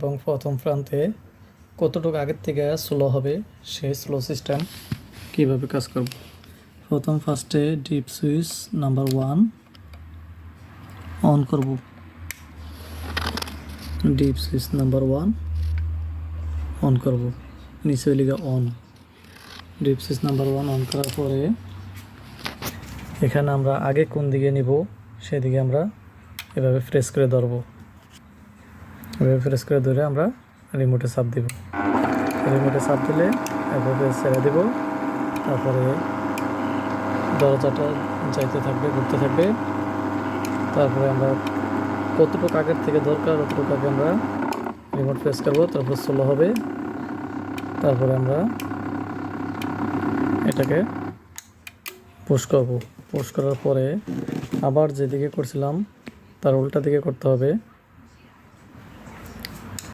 এবং প্রথম প্রান্তে কতটুকু আগের থেকে স্লো হবে সেই স্লো সিস্টেম কীভাবে কাজ করব। ফার্স্টে ডিপ সুইচ নাম্বার 1 অন করব। ডিপ সুইচ নাম্বার 1 অন করব, নিচে লিখে on. Deep switch number 1 on করার পরে এখানে আমরা আগে কোন দিকে নিব সেদিকে আমরা এভাবে প্রেস করে ধরব। এভাবে প্রেস করে ধরে আমরা রিমোটে চাপ দিব। রিমোটে চাপ দিলে এভাবে ছেড়ে দেব। তারপরে দরজাটা যাইতে থাকবে, ঘুরতে থাকবে। তারপরে আমরা কতটুকু আগের থেকে দরকার ততটুকু আগে আমরা রিমোট প্রেস করবো, তারপর স্লো হবে। তারপরে আমরা এটাকে পুশ করব। পুশ করার পরে আবার যেদিকে করছিলাম তার উল্টা দিকে করতে হবে।